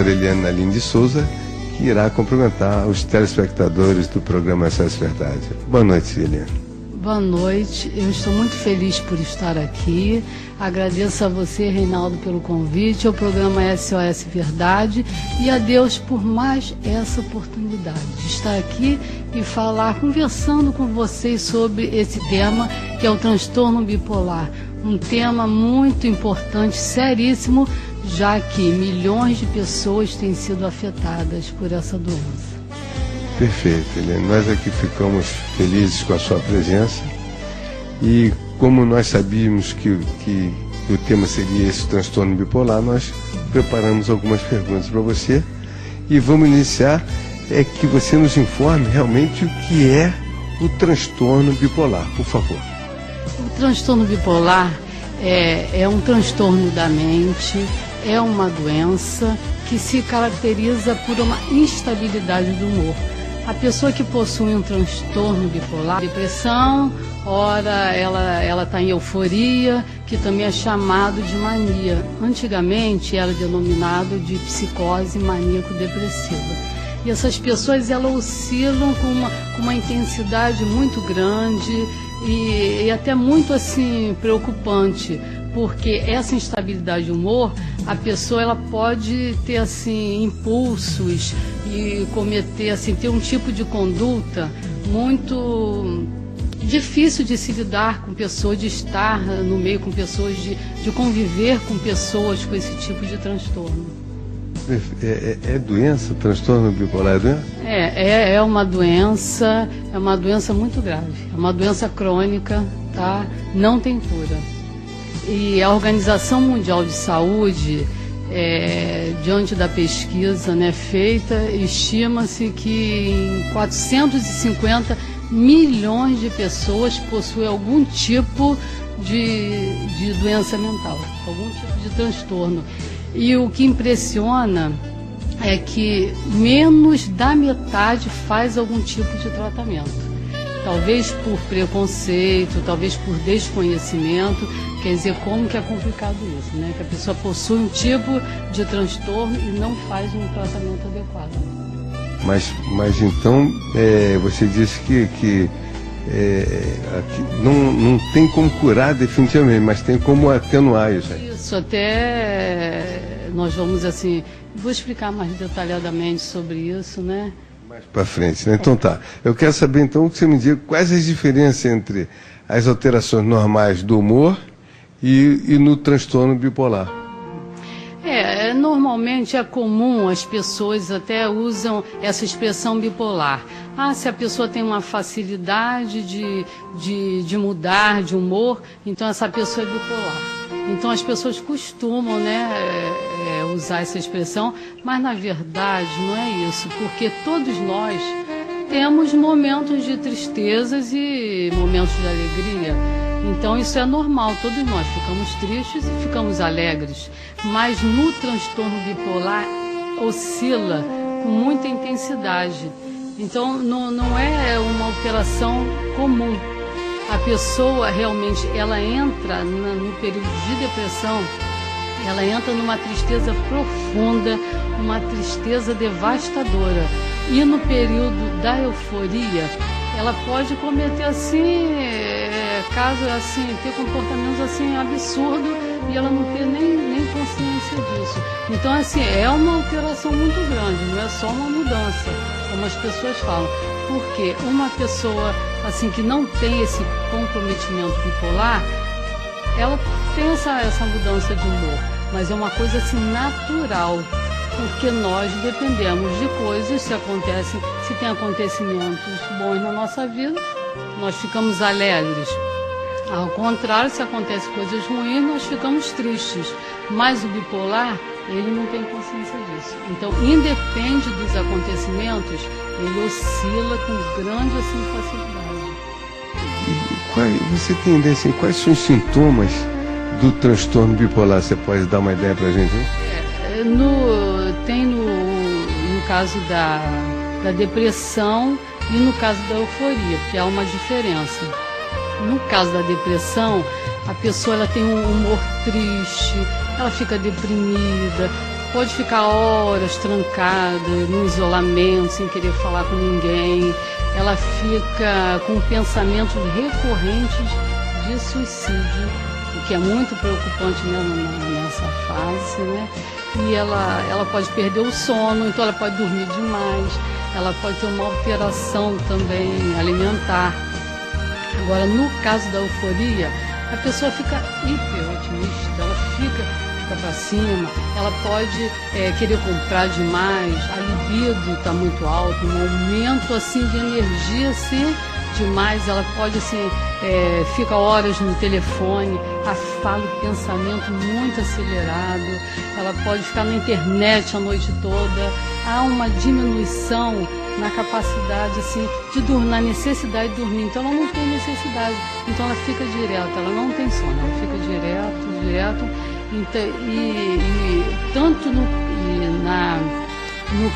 Eliane Aline de Souza, que irá cumprimentar os telespectadores do programa SOS Verdade. Boa noite, Eliane. Boa noite, eu estou muito feliz por estar aqui. Agradeço a você, Reinaldo, pelo convite ao programa SOS Verdade e a Deus por mais essa oportunidade de estar aqui e falar, conversando com vocês sobre esse tema, que é o transtorno bipolar. Um tema muito importante, seríssimo, já que milhões de pessoas têm sido afetadas por essa doença. Perfeito, Eliane. Nós aqui ficamos felizes com a sua presença e como nós sabíamos que o tema seria esse transtorno bipolar, nós preparamos algumas perguntas para você e vamos iniciar que você nos informe realmente o que é o transtorno bipolar, por favor. O transtorno bipolar é um transtorno da mente, é uma doença que se caracteriza por uma instabilidade do humor. A pessoa que possui um transtorno bipolar, depressão, ora ela está em euforia, que também é chamado de mania. Antigamente era denominado de psicose maníaco-depressiva. E essas pessoas elas oscilam com uma intensidade muito grande e até muito assim preocupante, porque essa instabilidade de humor, a pessoa ela pode ter assim impulsos e cometer assim, ter um tipo de conduta muito difícil de se lidar com pessoas, de estar no meio com pessoas, de conviver com pessoas com esse tipo de transtorno. É doença? Transtorno bipolar é doença? É uma doença muito grave, é uma doença crônica, tá? Não tem cura. E a Organização Mundial de Saúde, diante da pesquisa feita, estima-se que 450 milhões de pessoas possuem algum tipo de doença mental, algum tipo de transtorno. E o que impressiona é que menos da metade faz algum tipo de tratamento. Talvez por preconceito, talvez por desconhecimento. Quer dizer, como que é complicado isso, né? Que a pessoa possui um tipo de transtorno e não faz um tratamento adequado. Mas então, você disse que não tem como curar definitivamente, mas tem como atenuar isso aí. Isso, até nós vamos assim, vou explicar mais detalhadamente sobre isso, né? Mais para frente, né? Então tá. Eu quero saber então que você me diga quais as diferenças entre as alterações normais do humor e no transtorno bipolar. Normalmente é comum, as pessoas até usam essa expressão bipolar. Se a pessoa tem uma facilidade de mudar de humor, então essa pessoa é bipolar. Então as pessoas costumam usar essa expressão, mas na verdade não é isso, porque todos nós temos momentos de tristezas e momentos de alegria. Então isso é normal, todos nós ficamos tristes e ficamos alegres, mas no transtorno bipolar oscila com muita intensidade. Então não é uma alteração comum. A pessoa realmente ela entra no período de depressão, ela entra numa tristeza profunda, uma tristeza devastadora. E no período da euforia, ela pode cometer casos ter comportamentos absurdos e ela não ter nem consciência disso. Então é uma alteração muito grande, não é só uma mudança, como as pessoas falam. Porque uma pessoa que não tem esse comprometimento bipolar, ela tem essa mudança de humor, mas é uma coisa natural. Porque nós dependemos de coisas, se tem acontecimentos bons na nossa vida, nós ficamos alegres. Ao contrário, se acontecem coisas ruins, nós ficamos tristes. Mas o bipolar, ele não tem consciência disso. Então, independe dos acontecimentos, ele oscila com grande facilidade. E você tem ideia, quais são os sintomas do transtorno bipolar? Você pode dar uma ideia para a gente? Tem no caso da depressão e no caso da euforia, porque há uma diferença. No caso da depressão, a pessoa ela tem um humor triste, ela fica deprimida, pode ficar horas trancada, no isolamento, sem querer falar com ninguém. Ela fica com pensamentos recorrentes de suicídio, o que é muito preocupante mesmo nessa fase, né? E ela pode perder o sono, então ela pode dormir demais, ela pode ter uma alteração também alimentar. Agora, no caso da euforia, a pessoa fica hiper-otimista, ela fica para cima, ela pode querer comprar demais, a libido está muito alta, um aumento assim de energia assim, demais, ela pode assim, fica horas no telefone, a fala e pensamento muito acelerado, ela pode ficar na internet a noite toda, há uma diminuição na capacidade assim, de dormir, na necessidade de dormir, então ela não tem necessidade, então ela fica direto, ela não tem sono, ela fica direto. Então, tanto no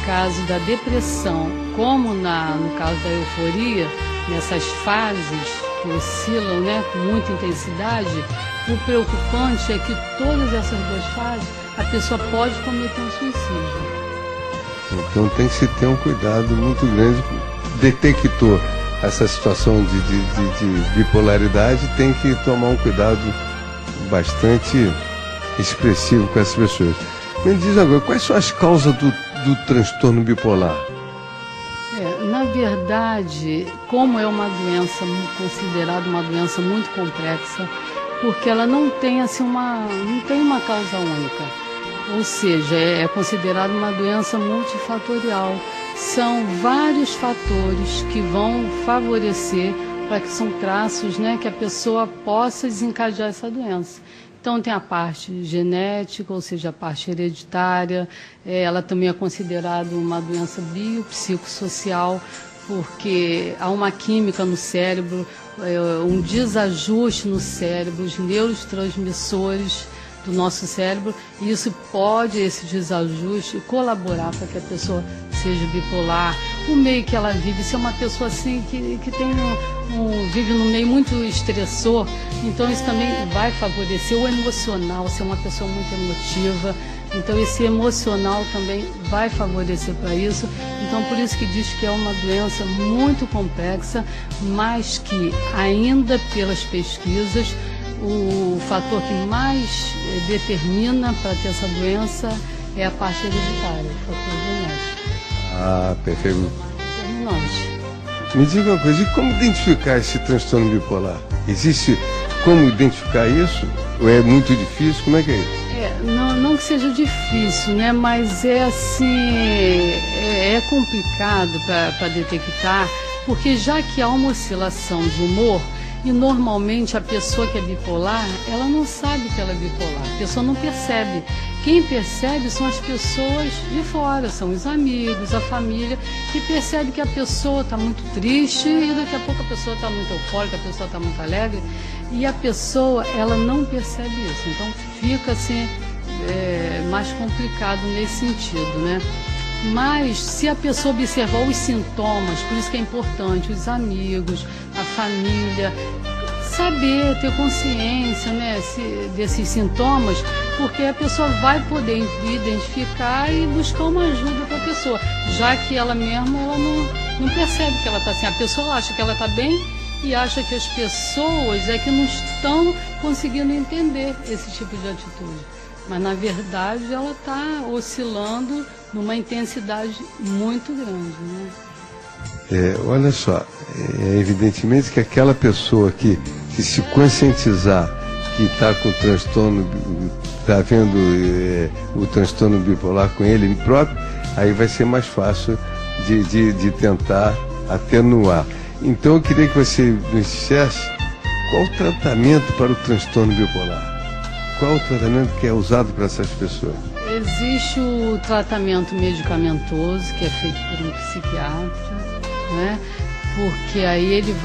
caso da depressão como no caso da euforia, nessas fases que oscilam, né, com muita intensidade, o preocupante é que todas essas duas fases a pessoa pode cometer um suicídio. Então tem que se ter um cuidado muito grande. Detectou essa situação de bipolaridade, tem que tomar um cuidado bastante expressivo com essas pessoas. Me diz agora, quais são as causas do transtorno bipolar? Na verdade, como é uma doença considerada uma doença muito complexa, porque ela não tem assim não tem uma causa única, ou seja, é considerada uma doença multifatorial. São vários fatores que vão favorecer para que são traços, né, que a pessoa possa desencadear essa doença. Então tem a parte genética, ou seja, a parte hereditária, ela também é considerada uma doença biopsicossocial, porque há uma química no cérebro, um desajuste no cérebro, os neurotransmissores do nosso cérebro, e isso pode, esse desajuste, colaborar para que a pessoa seja bipolar. O meio que ela vive, se é uma pessoa assim que tem vive num meio muito estressor, então isso também vai favorecer o emocional, se é uma pessoa muito emotiva, então esse emocional também vai favorecer para isso. Então por isso que diz que é uma doença muito complexa, mas que ainda pelas pesquisas o fator que mais determina para ter essa doença é a parte hereditária, o fator genético. Ah, perfeito. Determinante. Me diga uma coisa, e como identificar esse transtorno bipolar? Existe como identificar isso? Ou é muito difícil? Como é que é isso? Não que seja difícil, né? Mas é assim, é complicado para detectar, porque já que há uma oscilação de humor, e normalmente a pessoa que é bipolar, ela não sabe que ela é bipolar, a pessoa não percebe. Quem percebe são as pessoas de fora, são os amigos, a família, que percebe que a pessoa está muito triste e daqui a pouco a pessoa está muito eufórica, a pessoa está muito alegre, e a pessoa, ela não percebe isso. Então fica assim, mais complicado nesse sentido, né? Mas se a pessoa observar os sintomas, por isso que é importante, os amigos, a família, saber, ter consciência, né, desses sintomas, porque a pessoa vai poder identificar e buscar uma ajuda para a pessoa, já que ela mesma ela não percebe que ela está assim. A pessoa acha que ela está bem e acha que as pessoas é que não estão conseguindo entender esse tipo de atitude. Mas, na verdade, ela está oscilando numa intensidade muito grande, né? Olha só, evidentemente que aquela pessoa que se conscientizar que está com transtorno, está vendo o transtorno bipolar com ele próprio, aí vai ser mais fácil de tentar atenuar. Então eu queria que você nos dissesse qual o tratamento para o transtorno bipolar. Qual o tratamento que é usado para essas pessoas? Existe o tratamento medicamentoso, que é feito por um psiquiatra, né? Porque aí ele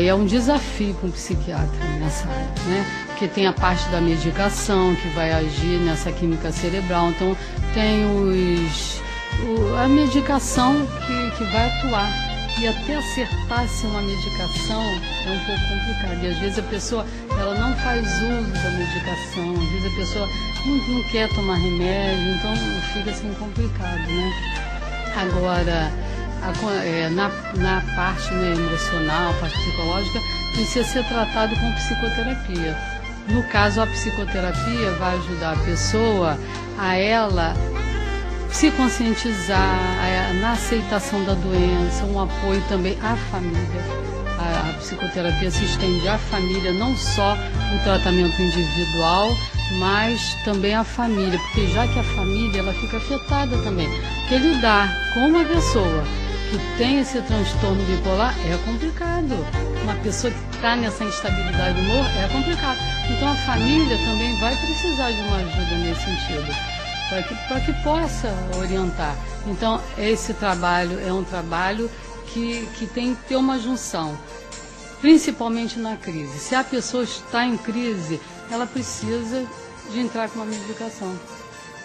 é um desafio para um psiquiatra nessa área, né? Porque tem a parte da medicação que vai agir nessa química cerebral, então tem a medicação que vai atuar E até acertar-se uma medicação é um pouco complicado. E às vezes a pessoa ela não faz uso da medicação, às vezes a pessoa não quer tomar remédio, então fica assim complicado, né? Agora, na parte, né, emocional, parte psicológica, precisa ser tratado com psicoterapia. No caso, a psicoterapia vai ajudar a pessoa a ela se conscientizar, na aceitação da doença, um apoio também à família. A psicoterapia se estende à família, não só o tratamento individual, mas também à família, porque já que a família ela fica afetada também. Porque lidar com uma pessoa que tem esse transtorno bipolar é complicado. Uma pessoa que está nessa instabilidade do humor é complicado. Então a família também vai precisar de uma ajuda nesse sentido, para que possa orientar. Então esse trabalho é um trabalho que tem que ter uma junção, principalmente na crise. Se a pessoa está em crise, ela precisa de entrar com uma medicação.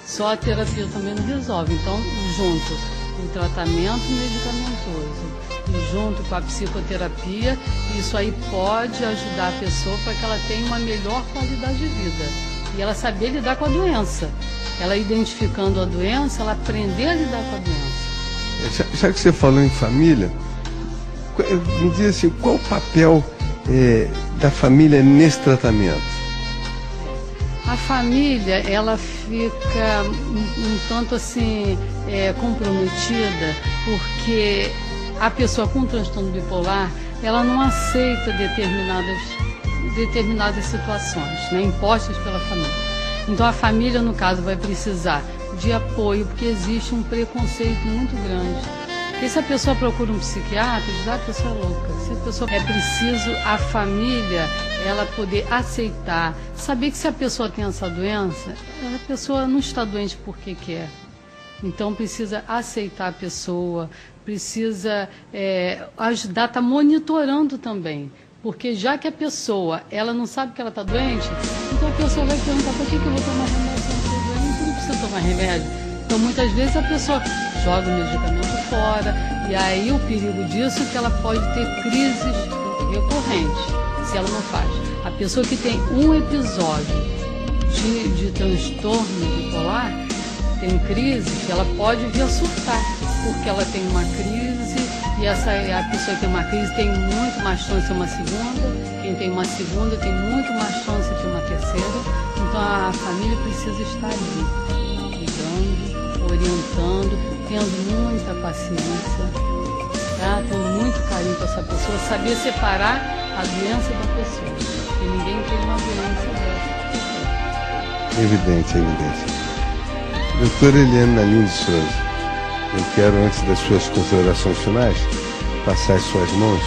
Só a terapia também não resolve. Então, junto o tratamento medicamentoso e junto com a psicoterapia, isso aí pode ajudar a pessoa para que ela tenha uma melhor qualidade de vida. E ela saber lidar com a doença. Ela identificando a doença, ela aprender a lidar com a doença. Já que você falou em família, me diz assim, qual o papel da família nesse tratamento? A família, ela fica um tanto assim comprometida, porque a pessoa com transtorno bipolar, ela não aceita determinadas situações, né, impostas pela família. Então a família, no caso, vai precisar de apoio, porque existe um preconceito muito grande. Porque se a pessoa procura um psiquiatra, diz, a pessoa é louca. Se a pessoa é preciso a família, ela poder aceitar, saber que se a pessoa tem essa doença, a pessoa não está doente porque quer. Então precisa aceitar a pessoa, precisa ajudar, está monitorando também. Porque já que a pessoa, ela não sabe que ela está doente, então a pessoa vai perguntar, por que eu vou tomar remédio se eu não estou doente? Não precisa tomar remédio. Então muitas vezes a pessoa joga o medicamento fora, e aí o perigo disso é que ela pode ter crises recorrentes, se ela não faz. A pessoa que tem um episódio de transtorno bipolar, tem crise, ela pode vir a surtar, porque ela tem uma crise, e a pessoa que tem uma crise tem muito mais chance de ter uma segunda, quem tem uma segunda tem muito mais chance de ter uma terceira. Então a família precisa estar ali, cuidando, orientando, tendo muita paciência, tá? Tendo muito carinho com essa pessoa, saber separar a doença da pessoa, porque ninguém tem uma doença dessa. Evidente, evidente. Doutora Eliane Nalim de Souza, eu quero, antes das suas considerações finais, passar em suas mãos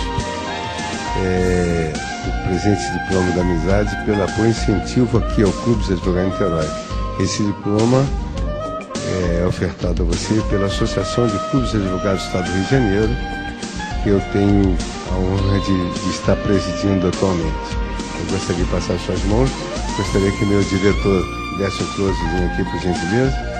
o presente diploma da amizade pelo apoio e incentivo aqui ao Clube dos Advogados de Niterói. Esse diploma é ofertado a você pela Associação de Clubes de Advogados do Estado do Rio de Janeiro, que eu tenho a honra de estar presidindo atualmente. Eu gostaria de passar em suas mãos, gostaria que meu diretor desse um closezinho aqui, por gentileza.